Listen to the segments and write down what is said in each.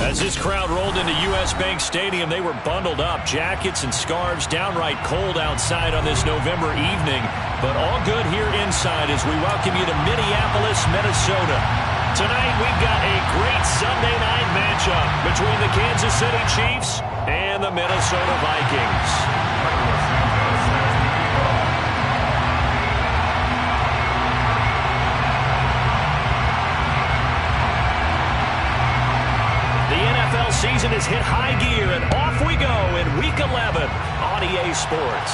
As this crowd rolled into U.S. Bank Stadium, they were bundled up, jackets and scarves, downright cold outside on this November evening. But all good here inside as we welcome you to Minneapolis, Minnesota. Tonight we've got a great Sunday night matchup between the Kansas City Chiefs and the Minnesota Vikings. Season has hit high gear, and off we go in Week 11 on EA Sports.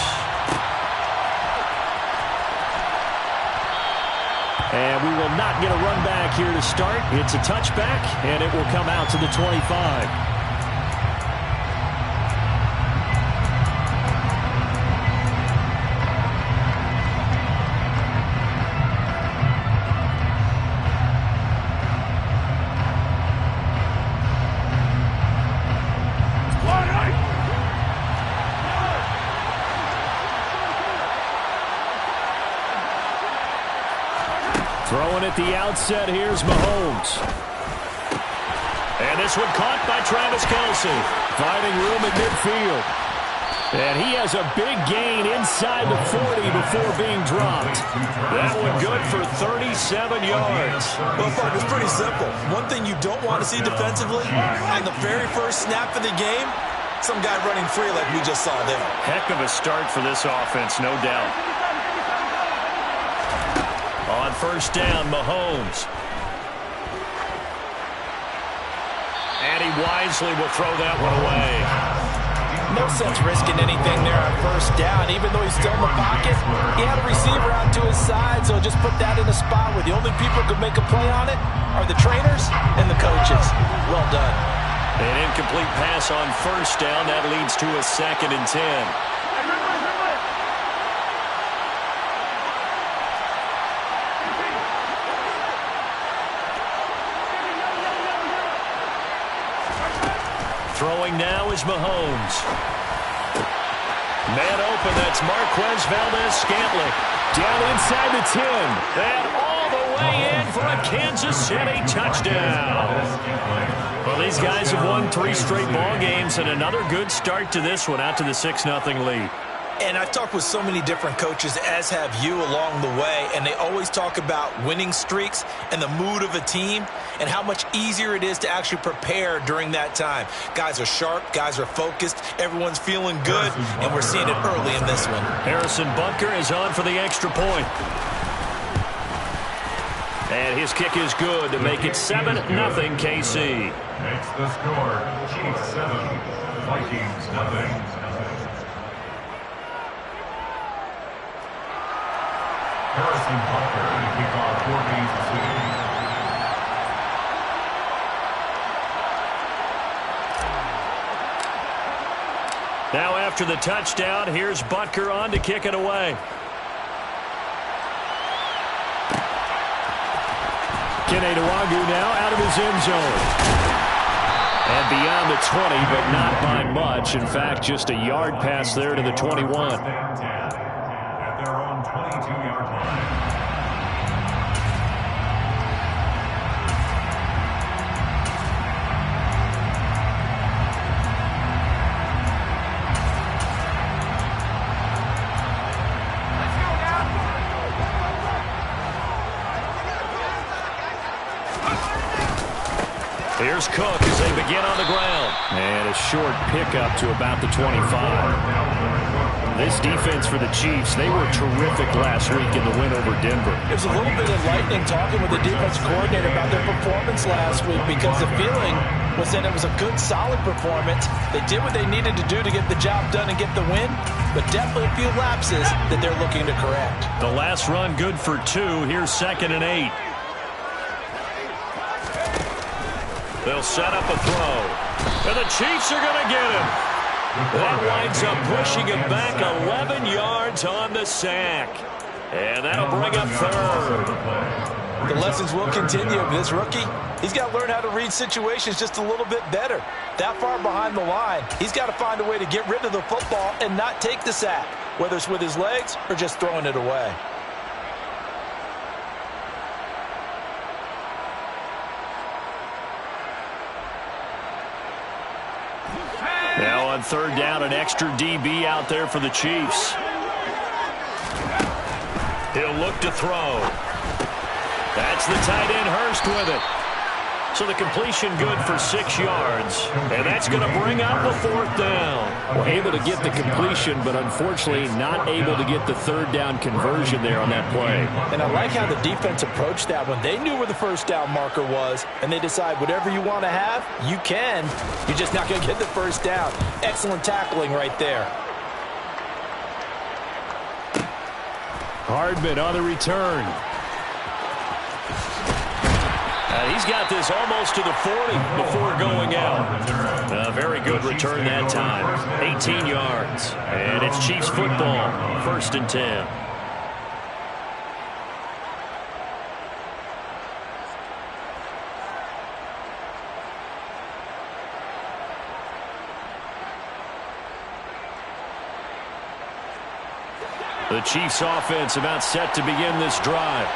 And we will not get a run back here to start. It's a touchback, and it will come out to the 25. Throwing at the outset, here's Mahomes. And this one caught by Travis Kelce. Finding room at midfield. And he has a big gain inside the 40 before being dropped. That one good for 37 yards. Well, Mark, it's pretty simple. One thing you don't want to see defensively, on the very first snap of the game, some guy running free like we just saw there. Heck of a start for this offense, no doubt. On first down, Mahomes. And he wisely will throw that one away. No sense risking anything there on first down. Even though he's still in the pocket, he had a receiver out to his side, so just put that in a spot where the only people who could make a play on it are the trainers and the coaches. Well done. An incomplete pass on first down. That leads to a 2nd and 10. Throwing now is Mahomes. Man open, that's Marquez Valdez-Scantling. Down inside the 10. And all the way in for a Kansas City touchdown. Well, these guys have won 3 straight ball games, and another good start to this one, out to the 6-0 lead. And I've talked with so many different coaches, as have you, along the way, and they always talk about winning streaks and the mood of a team and how much easier it is to actually prepare during that time. Guys are sharp, guys are focused, everyone's feeling good, and we're seeing it early in this one. Harrison Butker is on for the extra point. And his kick is good to make it 7-0 KC. Makes the score, Chiefs 7, Vikings 0. Harrison Butker to kick off for Kansas City. Now after the touchdown, here's Butker on to kick it away. Kene Nwangwu now out of his end zone. And beyond the 20, but not by much. In fact, just a yard pass there to the 21. At their own 22-yard line. Here's Cook as they begin on the ground. And a short pickup to about the 25. This defense for the Chiefs, they were terrific last week in the win over Denver. It was a little bit enlightening talking with the defense coordinator about their performance last week, because the feeling was that it was a good, solid performance. They did what they needed to do to get the job done and get the win, but definitely a few lapses that they're looking to correct. The last run good for 2. Here's 2nd and 8. They'll set up a throw. And the Chiefs are going to get him. That winds up pushing him back 11 yards on the sack. And that'll bring up 3rd. The lessons will continue. This rookie, he's got to learn how to read situations just a little bit better. That far behind the line, he's got to find a way to get rid of the football and not take the sack, whether it's with his legs or just throwing it away. on third down, an extra DB out there for the Chiefs. He'll look to throw. That's the tight end Hurst with it. So the completion good for 6 yards. And that's going to bring up a fourth down. Well, able to get the completion, but unfortunately not able to get the third down conversion there on that play. And I like how the defense approached that one. They knew where the first down marker was, and they decide whatever you want to have, you can. You're just not going to get the first down. Excellent tackling right there. Hardman on the return. He's got this almost to the 40 before going out. A very good return that time. 18 yards. And it's Chiefs football. 1st and 10. The Chiefs offense about set to begin this drive.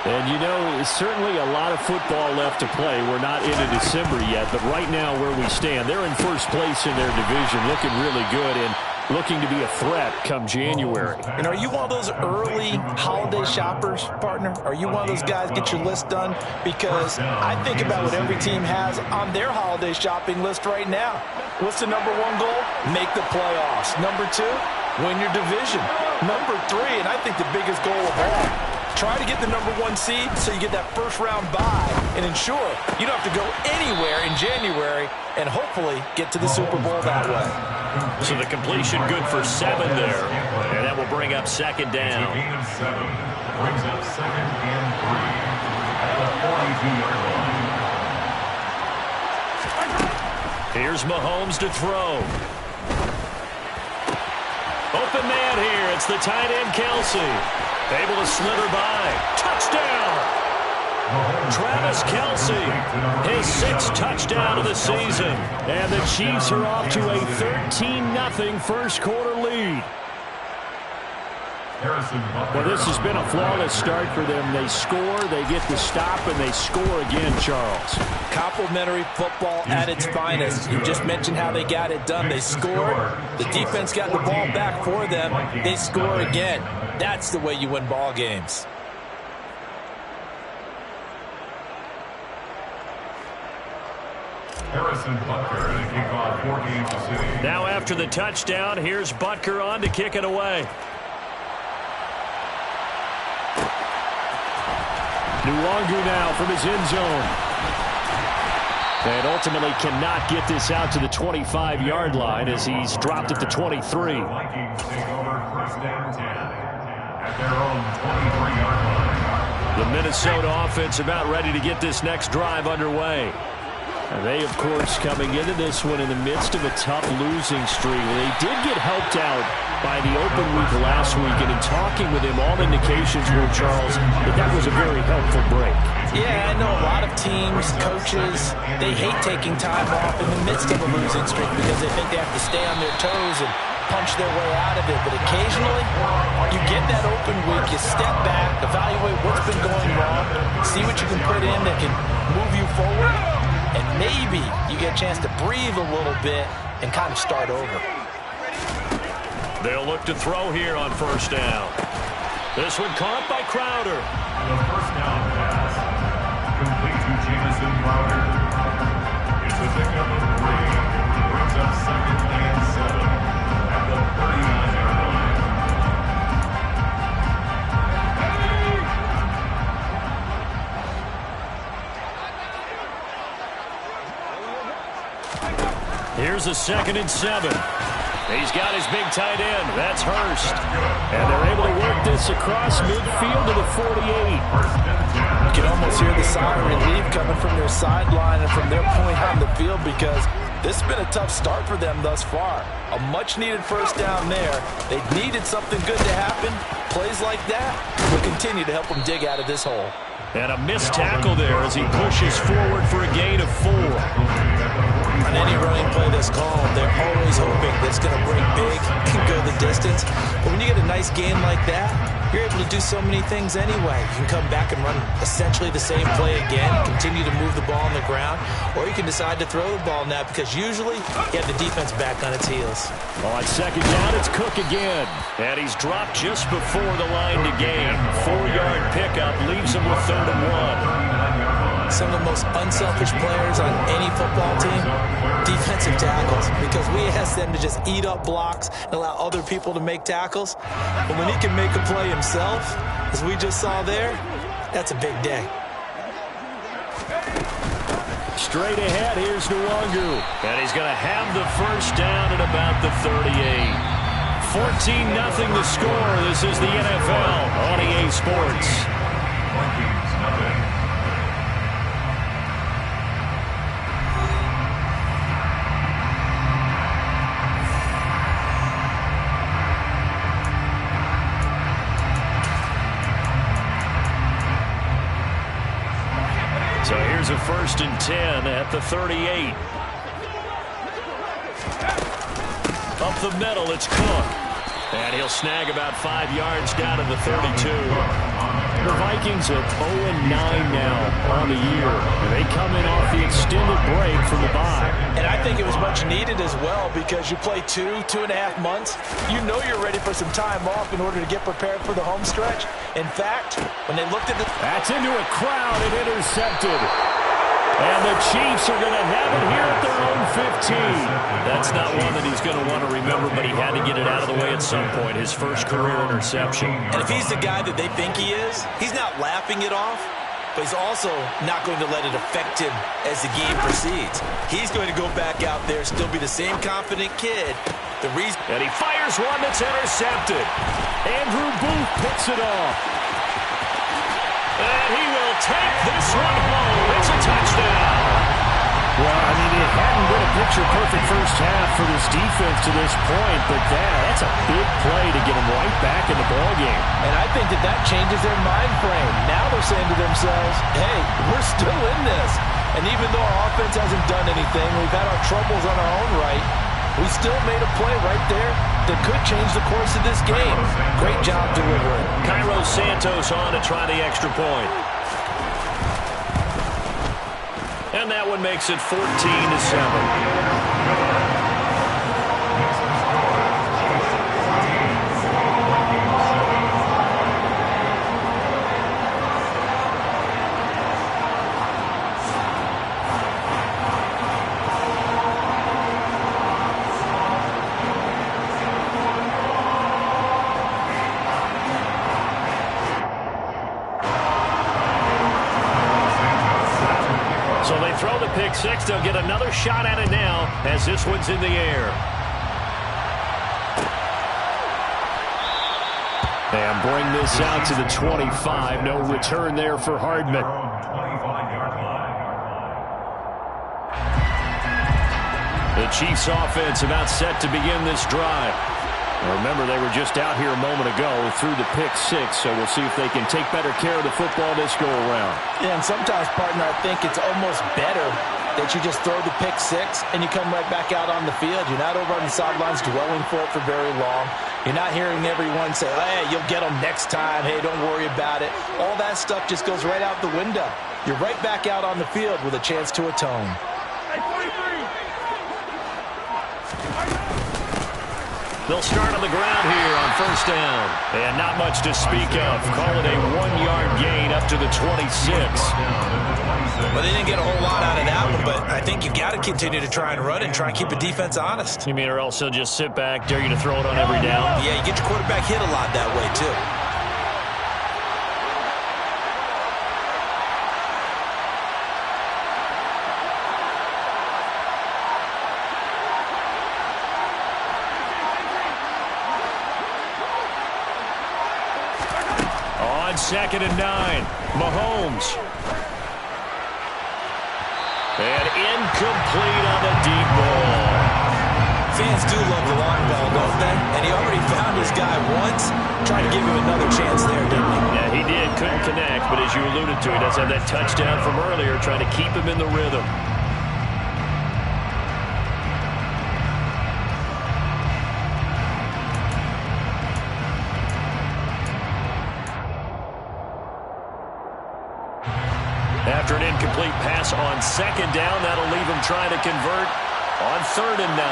And, you know, certainly a lot of football left to play. We're not into December yet, but right now where we stand, they're in first place in their division, looking really good and looking to be a threat come January. And are you one of those early holiday shoppers, partner? Are you one of those guys get your list done? Because I think about what every team has on their holiday shopping list right now. What's the number 1 goal? Make the playoffs. Number 2, win your division. Number 3, and I think the biggest goal of all, try to get the number 1 seed so you get that first-round bye and ensure you don't have to go anywhere in January and hopefully get to the Super Bowl that way. So the completion good for 7 there. And that will bring up 2nd down. Gain of 7 brings up 2nd and 3 at the 42-yard line. Here's Mahomes to throw. Open man here. It's the tight end Kelsey. Able to slither by. Touchdown! Travis Kelsey, his 6th touchdown of the season. And the Chiefs are off to a 13-0 first quarter lead. Well, this has been a flawless start for them. They score, they get the stop, and they score again, Charles. Complimentary football at its finest. You just mentioned how they got it done. They scored. The defense got the ball back for them. They score again. That's the way you win ball games. Harrison Butker to kick off for Kansas City. Now after the touchdown, here's Butker on to kick it away. Nwangu now from his end zone. And ultimately cannot get this out to the 25-yard line as he's dropped at the 23. Vikings take over 1st and 10 at their own 23-yard line. The Minnesota offense about ready to get this next drive underway. And they, of course, coming into this one in the midst of a tough losing streak. They did get helped out by the open week last week, and in talking with him, all indications were, Charles, that was a very helpful break. Yeah, I know a lot of teams, coaches, they hate taking time off in the midst of a losing streak because they think they have to stay on their toes and punch their way out of it. But occasionally, you get that open week, you step back, evaluate what's been going wrong, see what you can put in that can move you forward, and maybe you get a chance to breathe a little bit and kind of start over. They'll look to throw here on 1st down. This one caught by Crowder. The 1st down pass complete to Jamison Crowder. It's a pickup of 3. Brings up 2nd and 7 at the 39-yard line. Here's a 2nd and 7. He's got his big tight end. That's Hurst. And they're able to work this across midfield to the 48. You can almost hear the sigh of relief coming from their sideline and from their point on the field because this has been a tough start for them thus far. A much-needed 1st down there. They needed something good to happen. Plays like that will continue to help them dig out of this hole. And a missed tackle there as he pushes forward for a gain of 4. On any running play that's called, they're always hoping that it's going to break big and go the distance. But when you get a nice gain like that, you're able to do so many things anyway. You can come back and run essentially the same play again, continue to move the ball on the ground, or you can decide to throw the ball now because usually you have the defense back on its heels. On second down, it's Cook again. And he's dropped just before the line to gain. 4-yard pickup leaves him with 3rd and 1. Some of the most unselfish players on any football team, defensive tackles, because we ask them to just eat up blocks and allow other people to make tackles. But when he can make a play himself, as we just saw there, that's a big day. Straight ahead, here's Nwangu. And he's going to have the first down at about the 38. 14-0 the score. This is the NFL on EA Sports. Vikings, nothing. So here's a 1st and 10 at the 38. Up the middle, it's Cook. And he'll snag about 5 yards down to the 32. The Vikings at 0-9 now on the year. And they come in off the extended break from the bye. And I think it was much needed as well because you play 2.5 months. You know you're ready for some time off in order to get prepared for the home stretch. In fact, when they looked at the... That's into a crowd and intercepted. And the Chiefs are going to have it here at their own 15. That's not one that he's going to want to remember, but he had to get it out of the way at some point. His first career interception. And if he's the guy that they think he is, he's not laughing it off, but he's also not going to let it affect him as the game proceeds. He's going to go back out there, still be the same confident kid. And he fires one that's intercepted. Andrew Booth picks it off. And he will take this one home. It's a touchdown. Well, I mean, it hadn't been a picture-perfect first half for this defense to this point, but that's a big play to get them right back in the ballgame. And I think that changes their mind frame. Now they're saying to themselves, hey, we're still in this. And even though our offense hasn't done anything, we've had our troubles on our own right, we still made a play right there that could change the course of this game. Great job delivering. Cairo Santos on to try the extra point. And that one makes it 14-7. So they throw the pick six. They'll get another shot at it now as this one's in the air. And bring this out to the 25. No return there for Hardman. The Chiefs offense about set to begin this drive. Remember, they were just out here a moment ago through the pick six, so we'll see if they can take better care of the football this go-around. Yeah, and sometimes, partner, I think it's almost better that you just throw the pick six and you come right back out on the field. You're not over on the sidelines dwelling for it for very long. You're not hearing everyone say, hey, you'll get them next time. Hey, don't worry about it. All that stuff just goes right out the window. You're right back out on the field with a chance to atone. They'll start on the ground here on first down. And not much to speak of. Call it a 1-yard gain up to the 26. Well, they didn't get a whole lot out of that one, but I think you've got to continue to try and run and try and keep the defense honest. You mean, or else they'll just sit back, dare you to throw it on every down? Yeah, you get your quarterback hit a lot that way, too. On 2nd and 9, Mahomes. And incomplete on the deep ball. Fans do love the long ball, don't they? And he already found his guy once. Tried to give him another chance there, didn't he? Yeah, he did. Couldn't connect, but as you alluded to, he does have that touchdown from earlier, trying to keep him in the rhythm. incomplete pass on second down. That'll leave him trying to convert on 3rd and 9.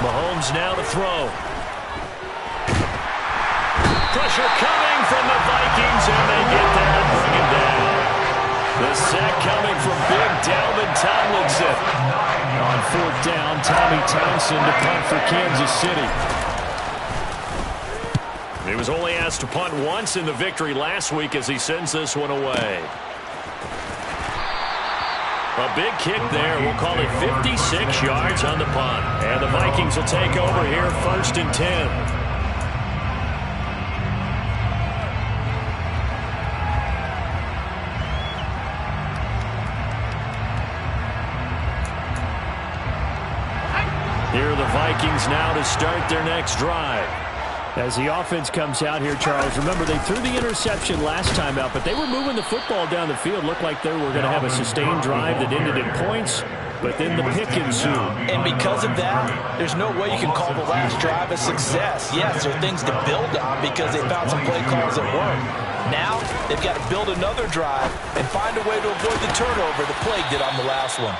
Mahomes now to throw. Pressure coming from the Vikings, and they get there and bring him down. The sack coming from big Dalvin Tomlinson. On 4th down, Tommy Townsend to punt for Kansas City. He was only asked to punt once in the victory last week as he sends this one away. A big kick there. We'll call it 56 yards on the punt. And the Vikings will take over here 1st and 10. Here are the Vikings now to start their next drive. As the offense comes out here, Charles, remember they threw the interception last time out, but they were moving the football down the field. Looked like they were going to have a sustained drive that ended in points, but then the pick ensued. And because of that, there's no way you can call the last drive a success. Yes, there are things to build on because they found some play calls that work. Now they've got to build another drive and find a way to avoid the turnover the plague did on the last one.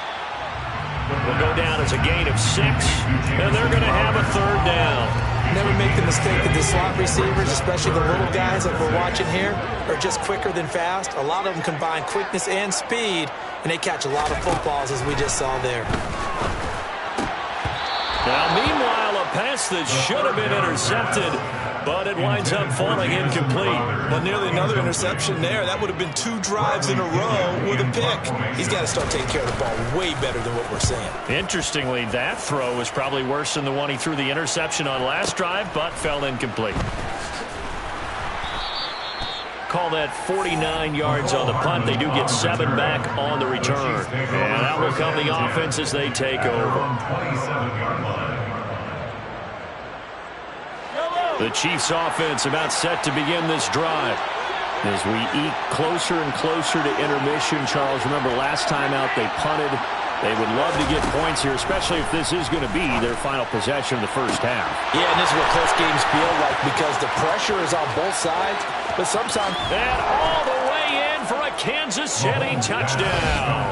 Will go down as a gain of 6, and they're going to have a 3rd down. Never make the mistake that the slot receivers, especially the little guys that we're watching here, are just quicker than fast. A lot of them combine quickness and speed, and they catch a lot of footballs, as we just saw there. Now, meanwhile, a pass that should have been intercepted, but it winds up falling incomplete. Well, nearly another interception there. That would have been 2 drives in a row with a pick. He's got to start taking care of the ball way better than what we're seeing. Interestingly, that throw was probably worse than the one he threw the interception on last drive, but fell incomplete. Call that 49 yards on the punt. They do get 7 back on the return. And that will come the offense as they take over. The Chiefs offense about set to begin this drive. As we eke closer and closer to intermission, Charles, remember last time out they punted. They would love to get points here, especially if this is going to be their final possession of the first half. Yeah, and this is what close games feel like because the pressure is on both sides, but sometimes... And all the way in for a Kansas City touchdown.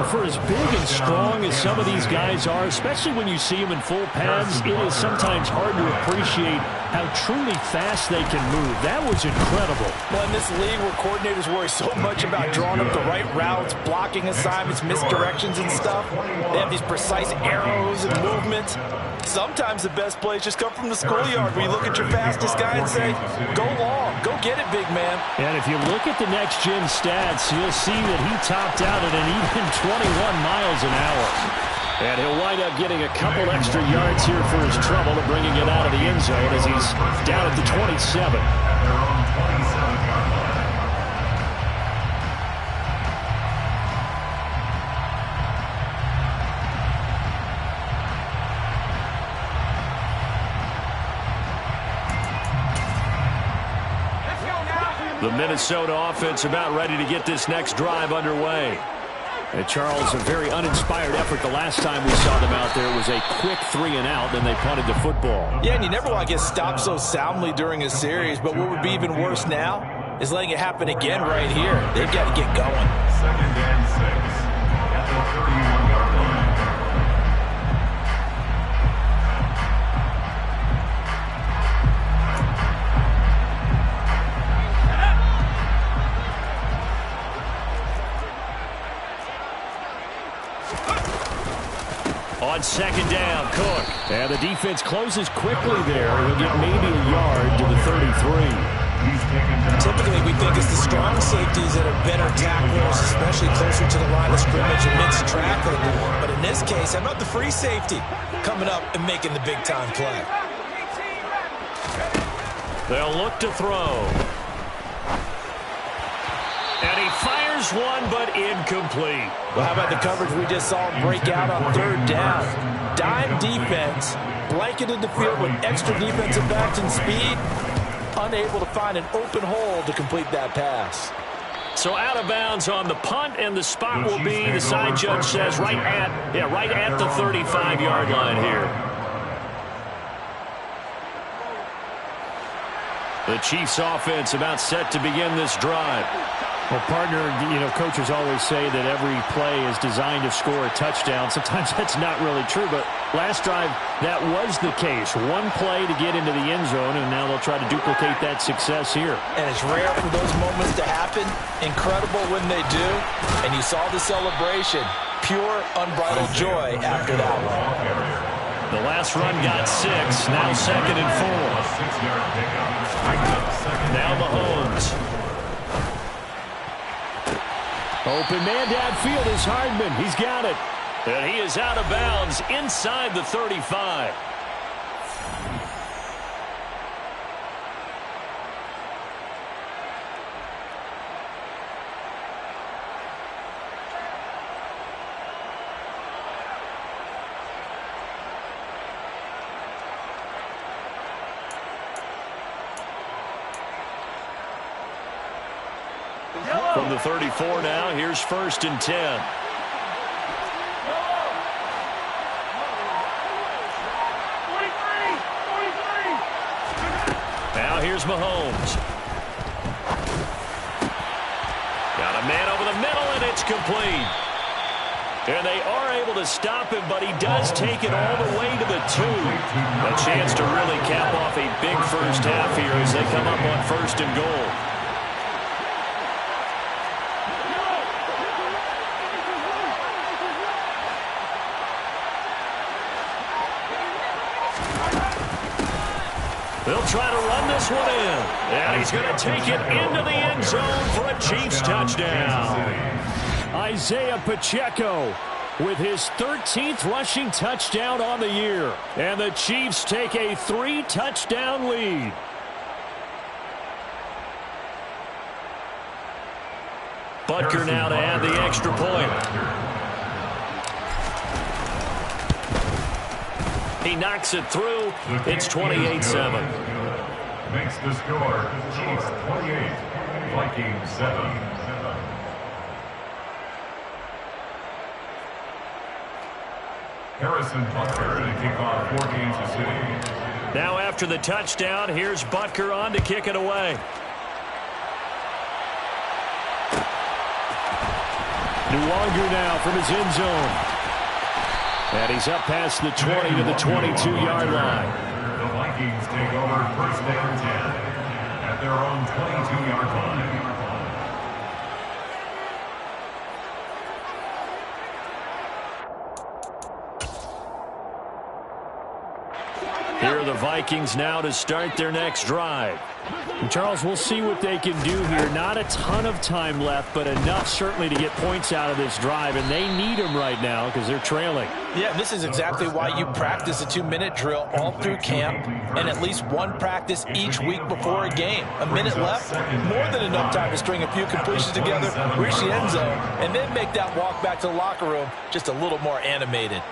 For as big and strong as some of these guys are, especially when you see them in full pads, it is sometimes hard to appreciate how truly fast they can move. That was incredible. Well, in this league where coordinators worry so much about drawing up the right routes, blocking assignments, misdirections and stuff, they have these precise arrows and movements. Sometimes the best plays just come from the schoolyard where you look at your fastest guy and say, go long, go get it, big man. And if you look at the next-gen stats, you'll see that he topped out at an even 21 miles an hour. And he'll wind up getting a couple extra yards here for his trouble and bringing it out of the end zone as he's down at the 27. The Minnesota offense about ready to get this next drive underway. And Charles, a very uninspired effort the last time we saw them out there was a quick 3-and-out, then they punted the football. Yeah, and you never want to get stopped so soundly during a series, but what would be even worse now is letting it happen again right here. They've got to get going. 2nd and 6 at the 31-yard line. On 2nd down, Cook. And the defense closes quickly there. He'll get maybe a yard to the 33. Typically, we think it's the strong safeties that are better tacklers, especially closer to the line of scrimmage amidst traffic. But in this case, how about the free safety coming up and making the big-time play? They'll look to throw. And he fires one, but incomplete. Well, how about the coverage we just saw break out on 3rd down? Dime defense, blanketed the field with extra defensive backs and speed, unable to find an open hole to complete that pass. So out of bounds on the punt, and the spot will be, the side judge says, right at the 35-yard line here. The Chiefs offense about set to begin this drive. Well, partner, coaches always say that every play is designed to score a touchdown. Sometimes that's not really true, but last drive, that was the case. One play to get into the end zone, and now they'll try to duplicate that success here. And it's rare for those moments to happen. Incredible when they do. And you saw the celebration. Pure, unbridled joy after that one. The last run got 6. Now 2nd and 4. Now Mahomes. Open man downfield is Hardman. He's got it. And he is out of bounds inside the 35. From the 34 now, here's 1st and 10. Now here's Mahomes. Got a man over the middle, and it's complete. And they are able to stop him, but he does take it all the way to the 2. A chance to really cap off a big first half here as they come up on 1st and goal. They'll try to run this one in. And he's going to take it into the end zone for a Chiefs touchdown. Isaiah Pacheco with his 13th rushing touchdown on the year. And the Chiefs take a 3-touchdown lead. Butker now to add the extra point. He knocks it through. It's 28-7. Makes the score Chiefs 28, Vikings 7. Harrison Butker to kick off for Kansas City. Now after the touchdown, here's Butker on to kick it away. Nwangu now from his end zone. And he's up past the 20 to the 22-yard line. The Vikings take over 1st and 10 at their own 22-yard line. Here are the Vikings now to start their next drive. And Charles, we'll see what they can do here. Not a ton of time left, but enough certainly to get points out of this drive, and they need them right now because they're trailing. Yeah, this is exactly why you practice a 2-minute drill all through camp and at least one practice each week before a game. A minute left, more than enough time to string a few completions together, reach the end zone, and then make that walk back to the locker room just a little more animated.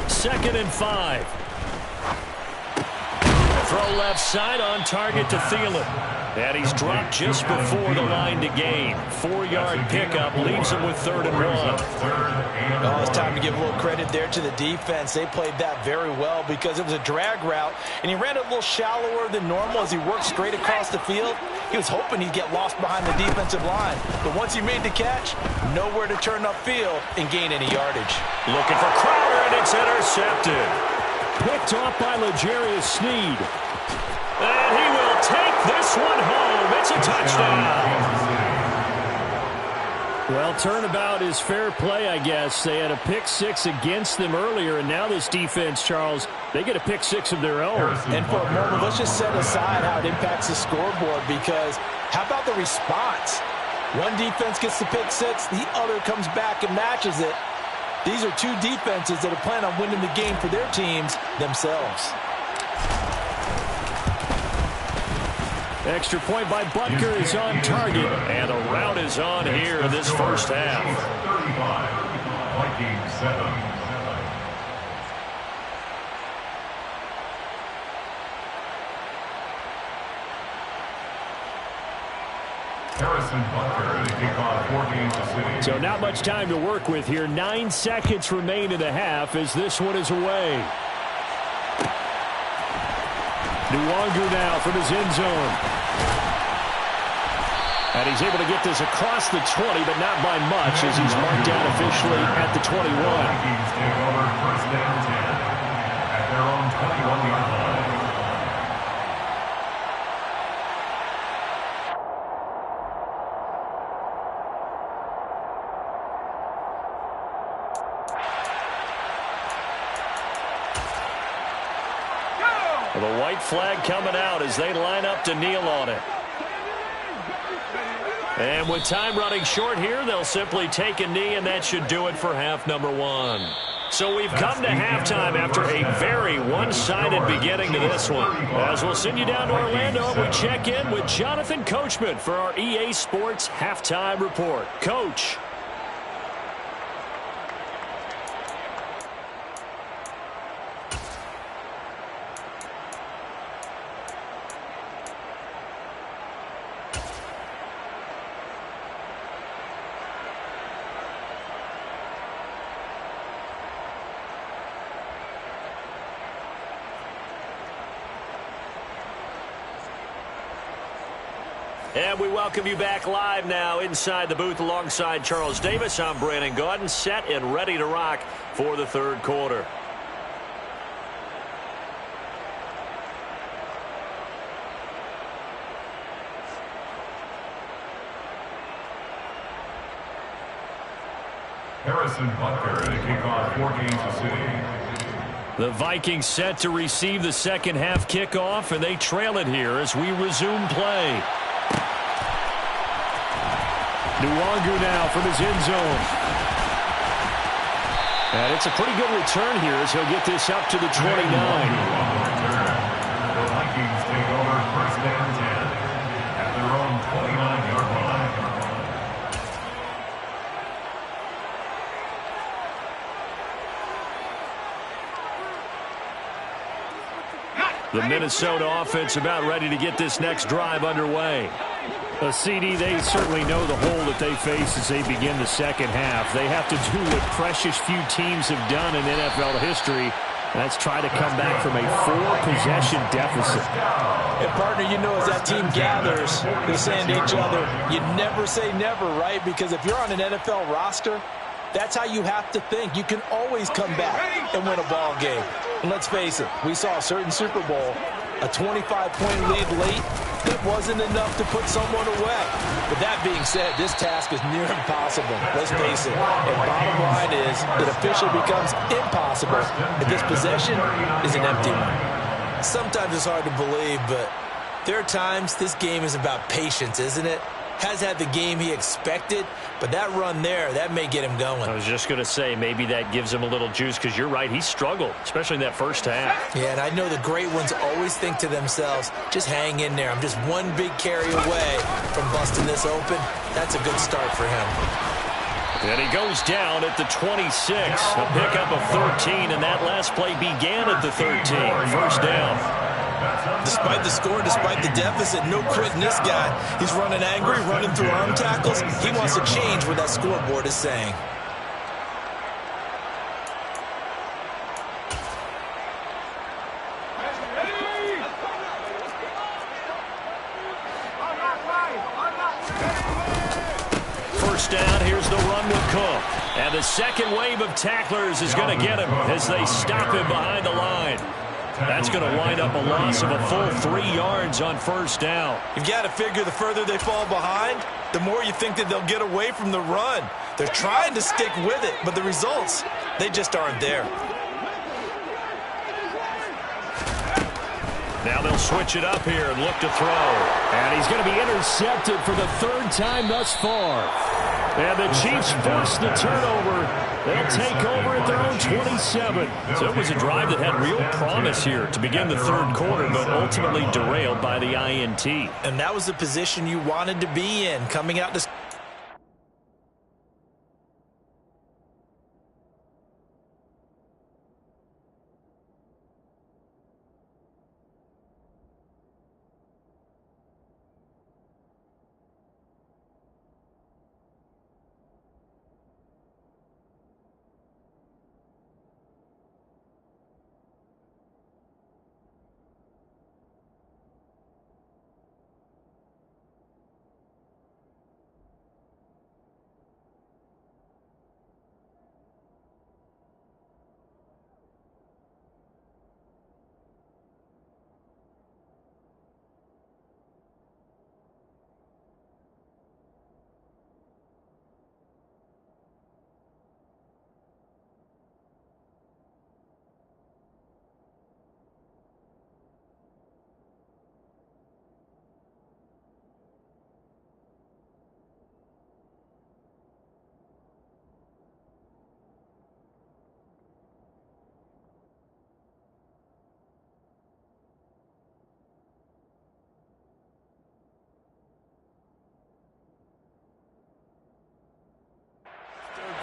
Second and 5. Throw left side on target to Thielen. And he's dropped just before the line to gain. 4-yard pickup leaves him with 3rd and 1. Oh, it's time to give a little credit there to the defense. They played that very well because it was a drag route, and he ran it a little shallower than normal as he worked straight across the field. He was hoping he'd get lost behind the defensive line. But once he made the catch, nowhere to turn upfield and gain any yardage. Looking for Crowder, and it's intercepted. Picked off by L'Jarius Sneed. And he will take this one home. It's a touchdown. Well, turnabout is fair play, I guess. They had a pick 6 against them earlier, and now this defense, Charles, they get a pick 6 of their own. And for a moment, let's just set aside how it impacts the scoreboard, because how about the response? One defense gets the pick 6, the other comes back and matches it. These are two defenses that are planning on winning the game for their teams themselves. Extra point by Butker is on target. And the route is on here this first half. 35, Vikings 7. Harrison Butker to kick off 4 games to City. So not much time to work with here. 9 seconds remain in the half as this one is away. Nwangu now from his end zone. And he's able to get this across the 20, but not by much as he's marked down officially at the 21. Vikings take over first down 10 at their own 21-yard line. The white flag coming out as they line up to kneel on it. And with time running short here, they'll simply take a knee, and that should do it for half number 1. So we've come to halftime after a very one-sided beginning to this one. As we'll send you down to Orlando, we check in with Jonathan Coachman for our EA Sports Halftime Report. Coach. And we welcome you back live now inside the booth alongside Charles Davis. I'm Brandon Gaudin, set and ready to rock for the third quarter. Harrison Butker to kick off 4 games to City. The Vikings set to receive the second half kickoff, and they trail it here as we resume play. Nwangu now from his end zone. And it's a pretty good return here as he'll get this up to the 29. The Vikings take over first down 10 at their own 29-yard line. The Minnesota offense about ready to get this next drive underway. CD, they certainly know the hole that they face as they begin the second half. They have to do what precious few teams have done in NFL history. That's try to come back from a 4-possession deficit. And, partner, you know as that team gathers, they're saying to each other, you never say never, right? Because if you're on an NFL roster, that's how you have to think. You can always come back and win a ball game. And let's face it, we saw a certain Super Bowl, a 25-point lead late, that wasn't enough to put someone away. But that being said, this task is near impossible. Let's face it. And bottom line is, it officially becomes impossible if this possession is an empty one. Sometimes it's hard to believe, but there are times this game is about patience, isn't it? Has had the game he expected, but that run there, that may get him going. I was just going to say, maybe that gives him a little juice, because you're right, he struggled, especially in that first half. Yeah, and I know the great ones always think to themselves, just hang in there. I'm just one big carry away from busting this open. That's a good start for him. And he goes down at the 26, a pickup of 13, and that last play began at the 13. First down. Despite the score, despite the deficit, no quitting this guy. He's running angry, running through arm tackles. He wants to change what that scoreboard is saying. First down, here's the run with Cook. And the second wave of tacklers is going to get him as they stop him behind the line. That's going to wind up a loss of a full 3 yards on first down. You've got to figure the further they fall behind, the more you think that they'll get away from the run. They're trying to stick with it, but the results, they just aren't there. Now they'll switch it up here and look to throw. And he's going to be intercepted for the 3rd time thus far. And the Chiefs force the turnover. They'll take over at their own 27. So it was a drive that had real promise here to begin the third quarter, but ultimately derailed by the INT. And that was the position you wanted to be in, coming out to...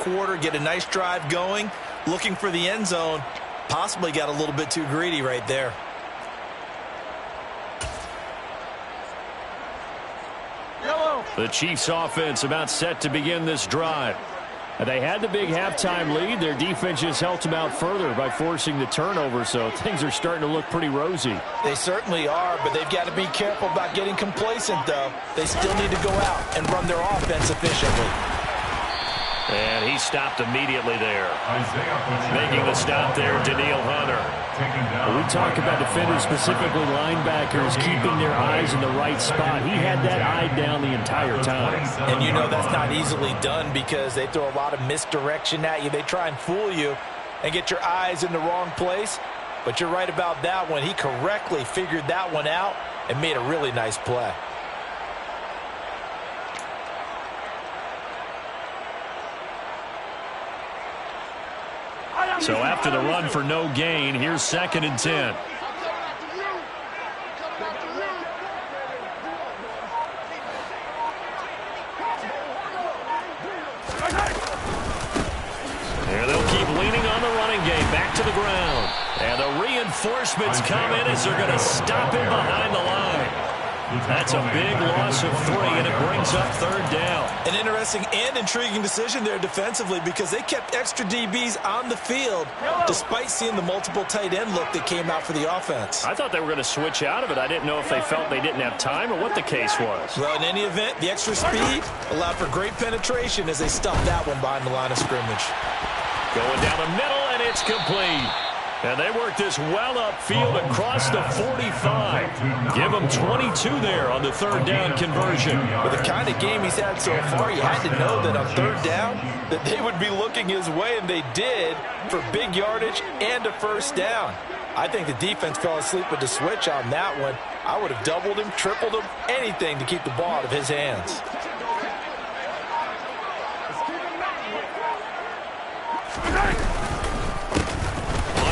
quarter, get a nice drive going, looking for the end zone. Possibly got a little bit too greedy right there. The Chiefs offense about set to begin this drive. They had the big halftime lead. Their defense just helped them out further by forcing the turnover, so things are starting to look pretty rosy. They certainly are, but they've got to be careful about getting complacent, though. They still need to go out and run their offense efficiently. And he stopped immediately there. Making the stop there, Danielle Hunter. We talk about defenders, specifically linebackers, keeping their eyes in the right spot. He had that eye down the entire time. And you know that's not easily done because they throw a lot of misdirection at you. They try and fool you and get your eyes in the wrong place. But you're right about that one. He correctly figured that one out and made a really nice play. So after the run for no gain, here's 2nd and 10. Here they'll keep leaning on the running game. Back to the ground. And the reinforcements come in as they're going to stop him behind the line. That's a big loss of 3, and it brings up 3rd down. An interesting and intriguing decision there defensively because they kept extra DBs on the field despite seeing the multiple tight end look that came out for the offense. I thought they were going to switch out of it. I didn't know if they felt they didn't have time or what the case was. Well, in any event, the extra speed allowed for great penetration as they stuffed that one behind the line of scrimmage. Going down the middle, and it's complete. And they work this well upfield across the 45. Give them 22 there on the 3rd down conversion. With the kind of game he's had so far, you had to know that on 3rd down that they would be looking his way, and they did, for big yardage and a 1st down. I think the defense fell asleep with the switch on that one. I would have doubled him, tripled him, anything to keep the ball out of his hands.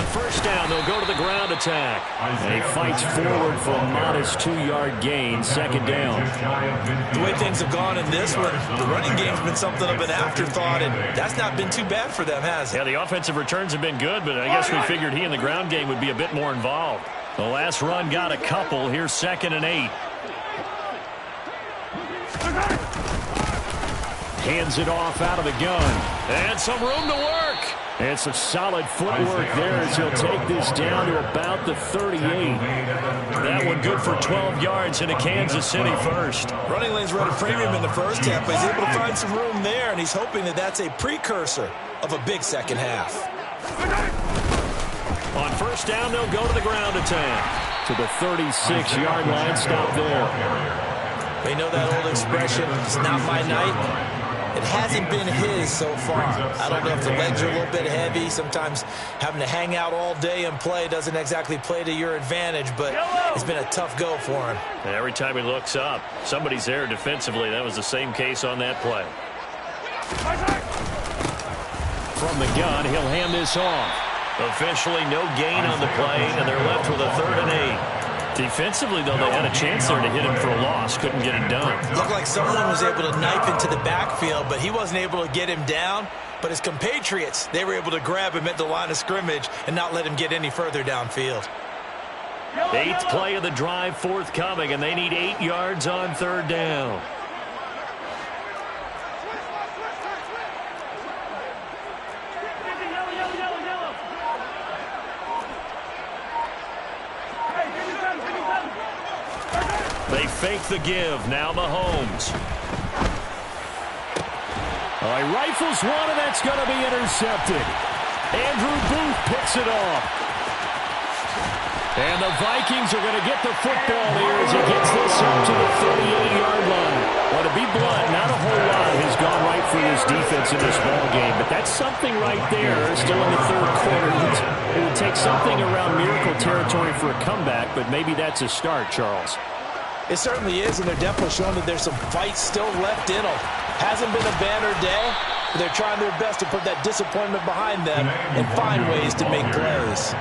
First down, they'll go to the ground attack. And he fights forward for a modest 2-yard gain, 2nd down. The way things have gone in this one, the running game's been something of an afterthought, and that's not been too bad for them, has it? Yeah, the offensive returns have been good, but I guess we figured he in the ground game would be a bit more involved. The last run got a couple. Here's 2nd and 8. Hands it off out of the gun. And some room to work. And some solid footwork there as he'll take this down to about the 38. That one good for 12 yards into Kansas City first. Running lanes were at a premium in the first half, but he's able to find some room there, and he's hoping that that's a precursor of a big second half. On first down, they'll go to the ground attack. To the 36-yard line, stop there. They know that old expression, it's not my night. It hasn't been his so far. I don't know if the legs are a little bit heavy. Sometimes having to hang out all day and play doesn't exactly play to your advantage, but it's been a tough go for him. And every time he looks up, somebody's there defensively. That was the same case on that play. From the gun, he'll hand this off. Officially no gain on the play, and they're left with a 3rd and 8. Defensively, though, they had a chance there to hit him for a loss. Couldn't get it done. Looked like someone was able to knife into the backfield, but he wasn't able to get him down. But his compatriots, they were able to grab him at the line of scrimmage and not let him get any further downfield. 8th play of the drive forthcoming, and they need 8 yards on 3rd down. They fake the give. Now Mahomes. All right, rifles one, and that's going to be intercepted. Andrew Booth picks it off. And the Vikings are going to get the football here as he gets this up to the 38-yard line. Well, to be blunt, not a whole lot has gone right for this defense in this ball game, but that's something right there. Still in the 3rd quarter. It would take something around miracle territory for a comeback, but maybe that's a start, Charles. It certainly is, and they're definitely showing that there's some fight still left in them. Hasn't been a banner day, but they're trying their best to put that disappointment behind them and find ways to make plays.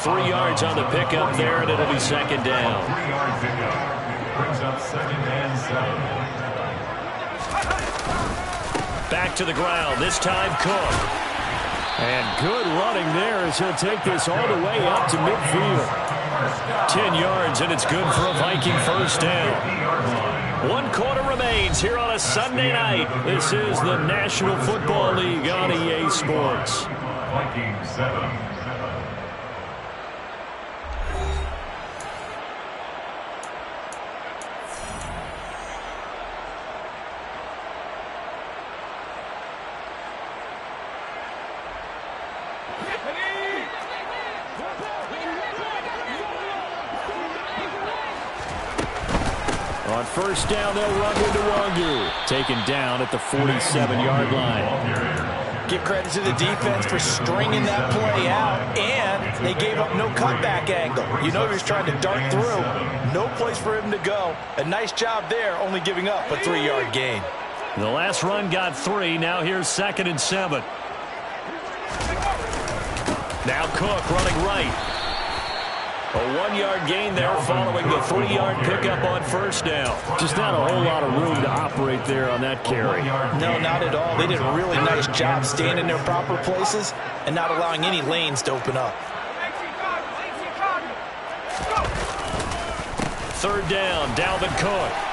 3 yards on the pickup there, and it'll be 2nd down. 3-yard pickup brings up 2nd and 7. Back to the ground. This time Cook. And good running there as he'll take this all the way up to midfield. 10 yards, and it's good for a Viking first down. 1 quarter remains here on a Sunday night. This is the National Football League on EA Sports. Vikings 7. On first down, they'll run into Wangu. Taken down at the 47-yard line. Give credit to the defense for stringing that play out, and they gave up no cutback angle. You know he was trying to dart through. No place for him to go. A nice job there, only giving up a 3-yard gain. The last run got 3. Now here's 2nd and 7. Now Cook running right. A 1-yard gain there following the 3-yard pickup on first down. Just not a whole lot of room to operate there on that carry. No, not at all. They did a really nice job staying in their proper places and not allowing any lanes to open up. 3rd down, Dalvin Cook.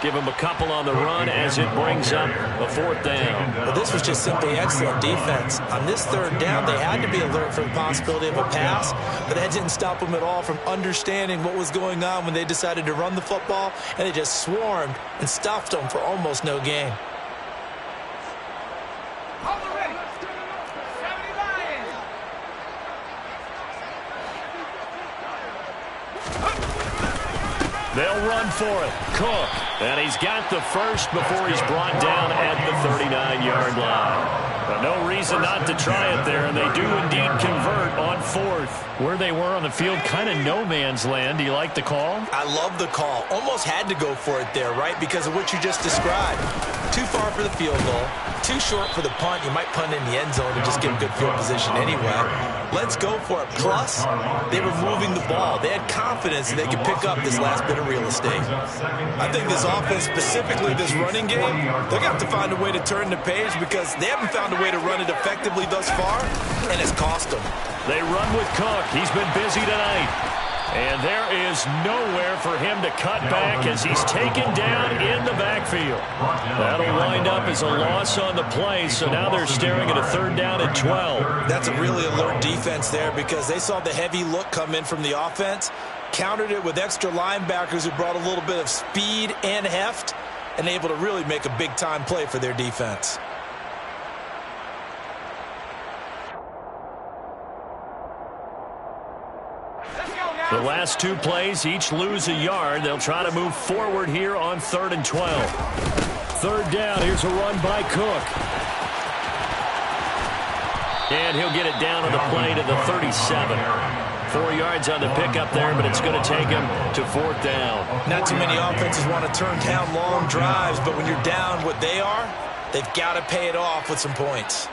Give him a couple on the run as it brings up a 4th down. Well, this was just simply excellent defense. On this 3rd down, they had to be alert for the possibility of a pass, but that didn't stop them at all from understanding what was going on when they decided to run the football, and they just swarmed and stuffed them for almost no gain. They'll run for it. Cook. And he's got the first before he's brought down at the 39-yard line. But no reason not to try it there, and they do indeed convert on 4th. Where they were on the field, kind of no man's land. Do you like the call? I love the call. Almost had to go for it there, right, because of what you just described. Too far for the field goal. Too short for the punt. You might punt in the end zone and just get good field position anyway. Let's go for it. Plus, they were moving the ball. They had confidence that they could pick up this last bit of real estate. I think this offense, specifically this running game, they're going to have to find a way to turn the page because they haven't found a way to run it effectively thus far, and it's cost them. They run with Cook. He's been busy tonight. And there is nowhere for him to cut back as he's taken down in the backfield. That'll wind up as a loss on the play, so now they're staring at a 3rd down and 12. That's a really alert defense there because they saw the heavy look come in from the offense, countered it with extra linebackers who brought a little bit of speed and heft, and able to really make a big-time play for their defense. The last 2 plays each lose a yard. They'll try to move forward here on 3rd and 12. 3rd down. Here's a run by Cook. And he'll get it down on the play to the 37. 4 yards on the pickup there, but it's going to take him to 4th down. Not too many offenses want to turn down long drives, but when you're down what they are, they've got to pay it off with some points.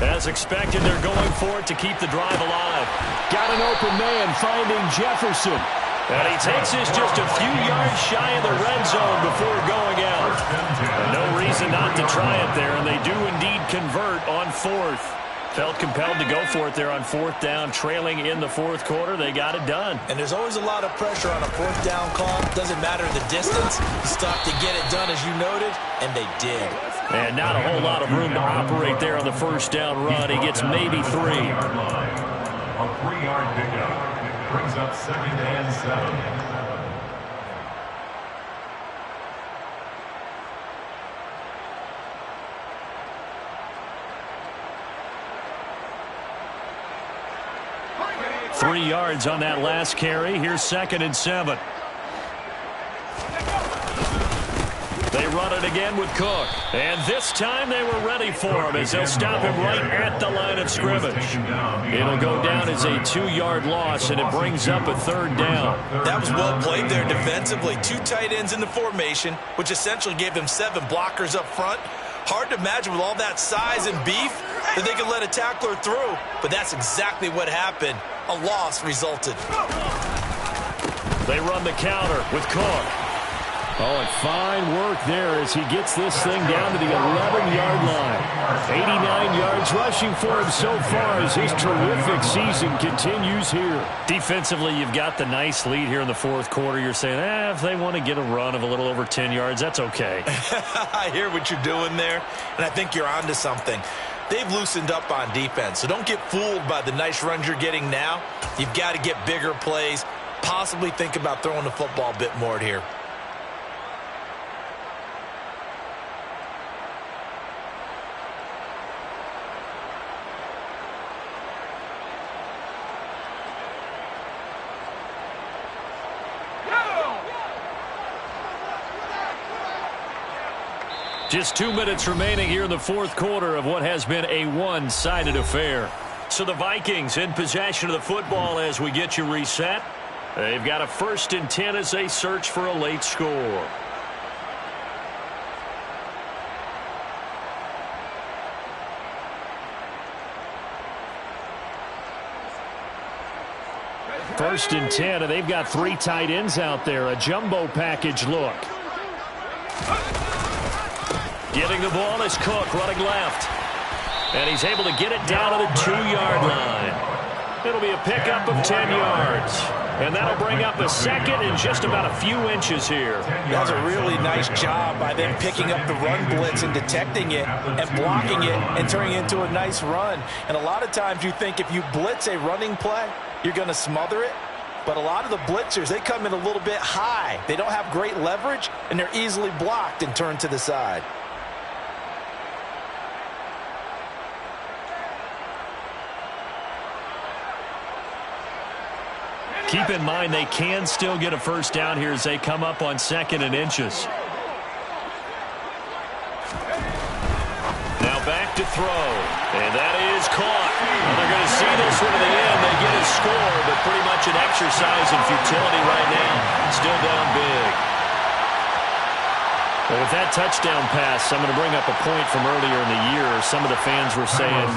As expected, they're going for it to keep the drive alive. Got an open man finding Jefferson. And he takes this just a few yards shy of the red zone before going out. And no reason not to try it there, and they do indeed convert on 4th. Felt compelled to go for it there on 4th down, trailing in the 4th quarter. They got it done. And there's always a lot of pressure on a 4th down call. Doesn't matter the distance. You still have to get it done, as you noted, and they did. And not a whole lot of room to operate there on the 1st down run. He gets maybe 3. A 3-yard pickup brings up 2nd and 7. Three yards on that last carry. Here's 2nd and 7. They run it again with Cook. And this time they were ready for him as they'll stop him right at the line of scrimmage. It'll go down as a 2-yard loss, and it brings up a 3rd down. That was well played there defensively. 2 tight ends in the formation, which essentially gave them 7 blockers up front. Hard to imagine with all that size and beef that they could let a tackler through, but that's exactly what happened. A loss resulted. They run the counter with Cook. Oh, and fine work there as he gets this thing down to the 11-yard line. 89 yards rushing for him so far as his terrific season continues here. Defensively, you've got the nice lead here in the fourth quarter. You're saying, if they want to get a run of a little over 10 yards, that's okay. I hear what you're doing there, and I think you're onto something. They've loosened up on defense, so don't get fooled by the nice runs you're getting now. You've got to get bigger plays, possibly think about throwing the football a bit more here. Just 2 minutes remaining here in the fourth quarter of what has been a one-sided affair. So the Vikings in possession of the football as we get you reset. They've got a 1st and 10 as they search for a late score. First and 10, and they've got 3 tight ends out there. A jumbo package look. Getting the ball is Cook running left. And he's able to get it down to the 2-yard line. It'll be a pickup of 10 yards. And that'll bring up a second in just about a few inches here. That's a really nice job by them picking up the run blitz and detecting it and blocking it and turning it into a nice run. And a lot of times you think if you blitz a running play, you're going to smother it. But a lot of the blitzers, they come in a little bit high. They don't have great leverage, and they're easily blocked and turned to the side. Keep in mind they can still get a first down here as they come up on 2nd and inches. Now back to throw. And that is caught. Well, they're going to see this one to the end. They get a score, but pretty much an exercise in futility right now. Still down big. Well, with that touchdown pass, I'm going to bring up a point from earlier in the year. Some of the fans were saying,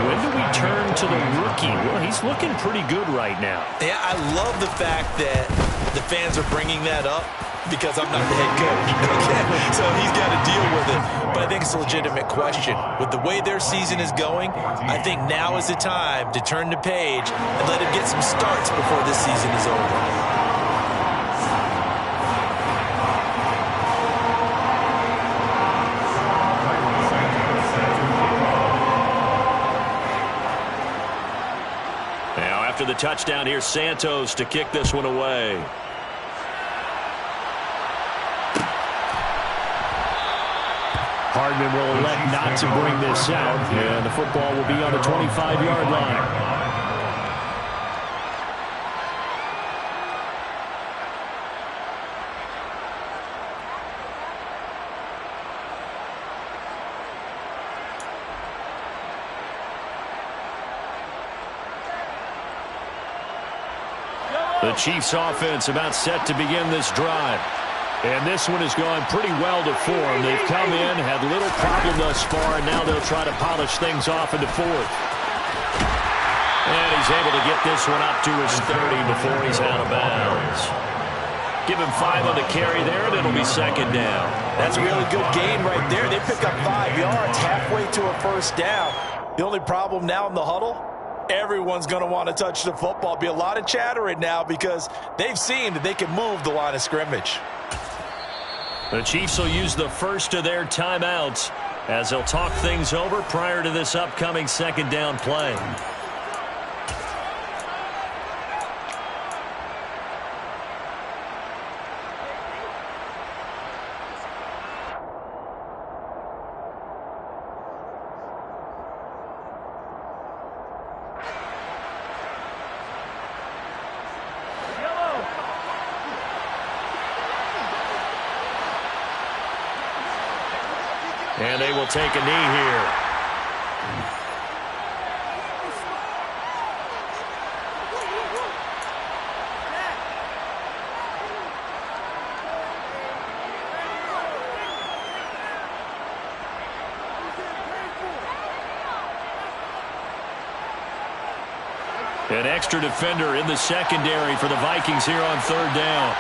when do we turn to the rookie? Well, he's looking pretty good right now. Yeah, I love the fact that the fans are bringing that up because I'm not the head coach. Okay, so he's got to deal with it. But I think it's a legitimate question. With the way their season is going, I think now is the time to turn the page and let him get some starts before this season is over. After the touchdown, here's Santos to kick this one away. Hardman will elect not to bring this out, and the football will be on the 25-yard line. The Chiefs offense about set to begin this drive. And this one has gone pretty well to form. They've come in, had little problem thus far, and now they'll try to polish things off into 4th. And he's able to get this one up to his 30 before he's out of bounds. Give him 5 on the carry there, and it'll be 2nd down. That's a really good gain right there. They pick up 5 yards halfway to a first down. The only problem now in the huddle, everyone's going to want to touch the football. Be a lot of chattering now because they've seen that they can move the line of scrimmage. The Chiefs will use the first of their timeouts as they'll talk things over prior to this upcoming 2nd down play. And they will take a knee here. An extra defender in the secondary for the Vikings here on third down.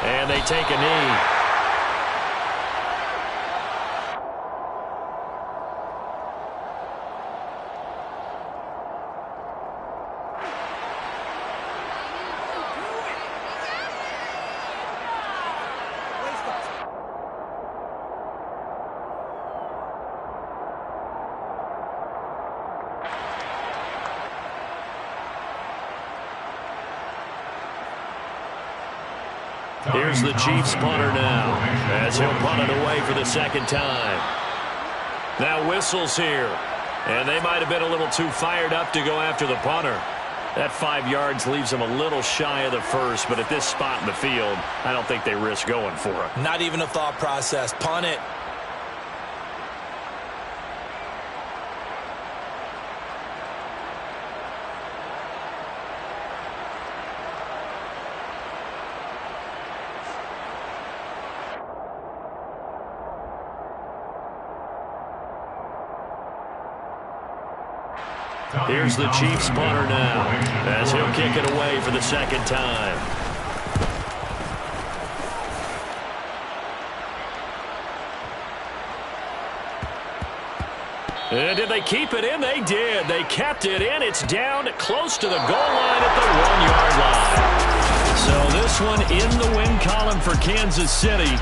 And they take a knee. Here's the Chiefs punter now, as he'll punt it away for the second time. Now whistles here, and they might have been a little too fired up to go after the punter. That 5 yards leaves them a little shy of the first, but at this spot in the field, I don't think they risk going for it. Not even a thought process. Punt it. Here's the Chiefs punter now, as he'll kick it away for the second time. And did they keep it in? They did. They kept it in. It's down close to the goal line at the 1-yard line. So this one in the win column for Kansas City.